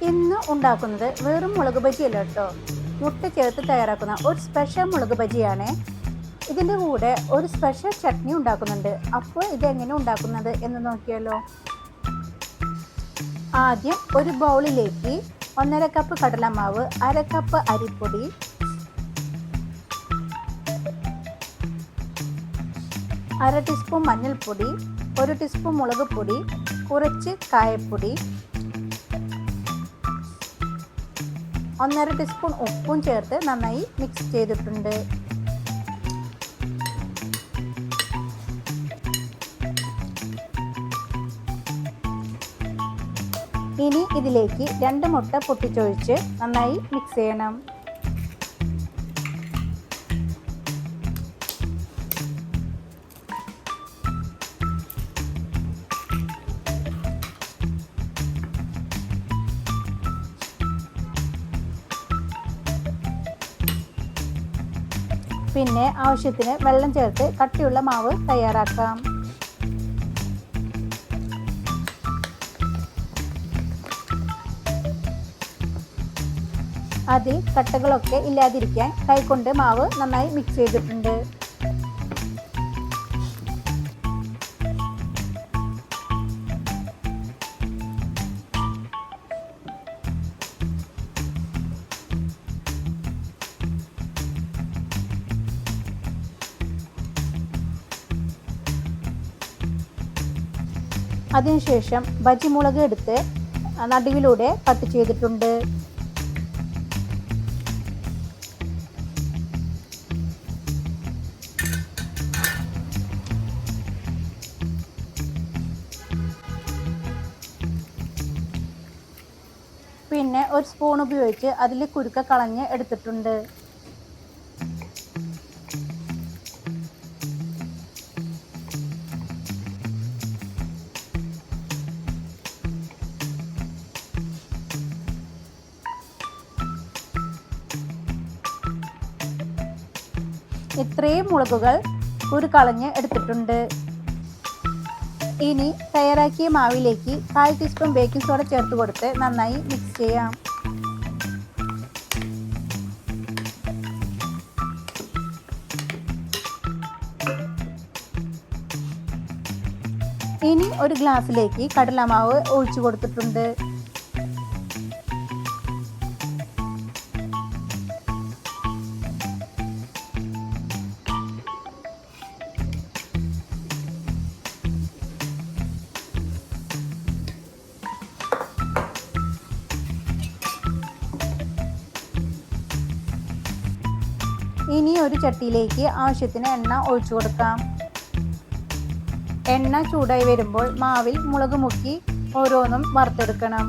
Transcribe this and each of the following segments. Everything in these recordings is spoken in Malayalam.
ഇന്ന് ഉണ്ടാക്കുന്നത് വെറും മുളക് ബജിയല്ല കേട്ടോ, മുട്ട ചേർത്ത് തയ്യാറാക്കുന്ന ഒരു സ്പെഷ്യൽ മുളക് ബജിയാണ്. ഇതിൻ്റെ കൂടെ ഒരു സ്പെഷ്യൽ ചട്നി ഉണ്ടാക്കുന്നുണ്ട്. അപ്പോൾ ഇതെങ്ങനെ ഉണ്ടാക്കുന്നത് എന്ന് നോക്കിയാലോ. ആദ്യം ഒരു ബൗളിലേക്ക് 1.5 കപ്പ് കടലമാവ്, 1/2 കപ്പ് അരിപ്പൊടി, 1/2 ടീസ്പൂൺ മഞ്ഞൾപ്പൊടി, 1 ടീസ്പൂൺ മുളക് പൊടി, കുറച്ച് കായപ്പൊടി, 1/2 ടീസ്പൂൺ ഉപ്പും ചേർത്ത് നന്നായി മിക്സ് ചെയ്തിട്ടുണ്ട്. ഇനി ഇതിലേക്ക് 2 മുട്ട പൊട്ടിച്ചൊഴിച്ച് നന്നായി മിക്സ് ചെയ്യണം. പിന്നെ ആവശ്യത്തിന് വെള്ളം ചേർത്ത് കട്ടിയുള്ള മാവ് തയ്യാറാക്കാം. അതിൽ കട്ടകളൊക്കെ ഇല്ലാതിരിക്കാൻ കൈകൊണ്ട് മാവ് നന്നായി മിക്സ് ചെയ്തിട്ടുണ്ട്. അതിനുശേഷം ബജി മുളക് എടുത്ത് നടുവിലൂടെ കട്ട് ചെയ്തിട്ടുണ്ട്. പിന്നെ ഒരു സ്പൂൺ ഉപയോഗിച്ച് അതിൽ കുരുക്ക കളഞ്ഞ് എടുത്തിട്ടുണ്ട്. ഇത്രയും മുളകുകൾ കുരു കളഞ്ഞ് എടുത്തിട്ടുണ്ട്. ഇനി തയ്യാറാക്കിയ മാവിലേക്ക് 1/4 ടീസ്പൂൺ ബേക്കിംഗ് സോഡ ചേർത്ത് കൊടുത്ത് നന്നായി മിക്സ് ചെയ്യാം. ഇനി ഒരു ഗ്ലാസ്സിലേക്ക് കടലമാവ് ഒഴിച്ചു കൊടുത്തിട്ടുണ്ട്. ഇനി ഒരു ചട്ടിയിലേക്ക് ആവശ്യത്തിന് എണ്ണ ഒഴിച്ചു കൊടുക്കാം. എണ്ണ ചൂടായി വരുമ്പോൾ മാവിൽ മുളക് മുക്കി ഓരോന്നും വറുത്തെടുക്കണം.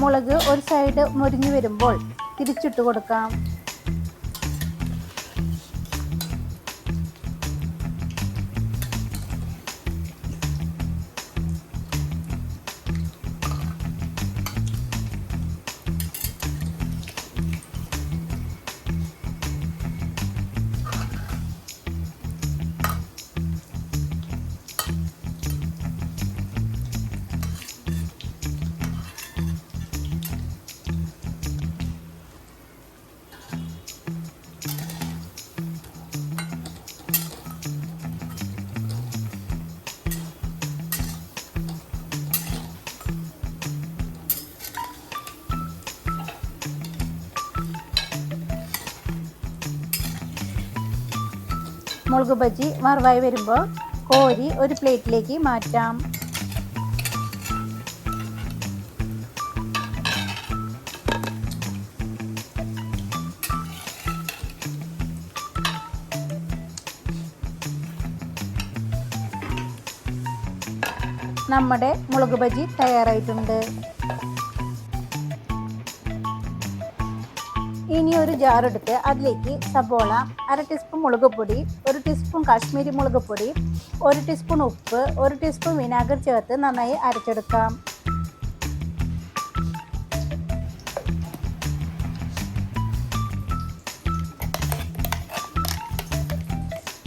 മുളക് ഒരു സൈഡ് മുരിഞ്ഞു വരുമ്പോൾ തിരിച്ചിട്ട് കൊടുക്കാം. മുളക് ബജി വറവായി വരുമ്പോൾ കോരി ഒരു പ്ലേറ്റിലേക്ക് മാറ്റാം. നമ്മുടെ മുളക് ബജി തയ്യാറായിട്ടുണ്ട്. ഇനി ഒരു ജാർ എടുത്ത് അതിലേക്ക് സബോള, 1/2 ടീസ്പൂൺ മുളക് പൊടി, 1 ടീസ്പൂൺ കാശ്മീരി മുളക് പൊടി, 1 ടീസ്പൂൺ ഉപ്പ്, 1 ടീസ്പൂൺ വിനാഗിരി ചേർത്ത് നന്നായി അരച്ചെടുക്കാം.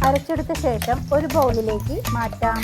അരച്ചെടുത്ത ശേഷം ഒരു ബൗളിലേക്ക് മാറ്റാം.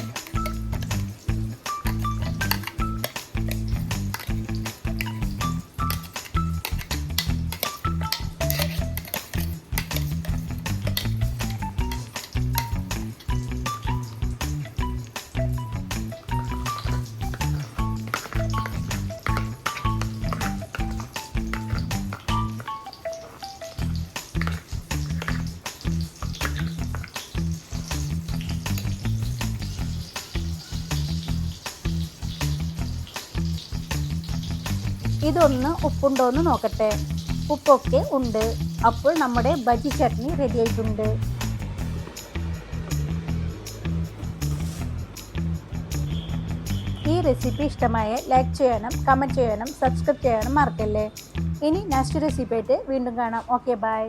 ഇതൊന്ന് ഉപ്പുണ്ടോയെന്ന് നോക്കട്ടെ. ഉപ്പൊക്കെ ഉണ്ട്. അപ്പോൾ നമ്മുടെ ബജി ചട്നി റെഡി ആയിട്ടുണ്ട്. ഈ റെസിപ്പി ഇഷ്ടമായ ലൈക്ക് ചെയ്യാനും കമൻറ്റ് ചെയ്യാനും സബ്സ്ക്രൈബ് ചെയ്യാനും മറക്കല്ലേ. ഇനി നെക്സ്റ്റ് റെസിപ്പി ആയിട്ട് വീണ്ടും കാണാം. Okay, by.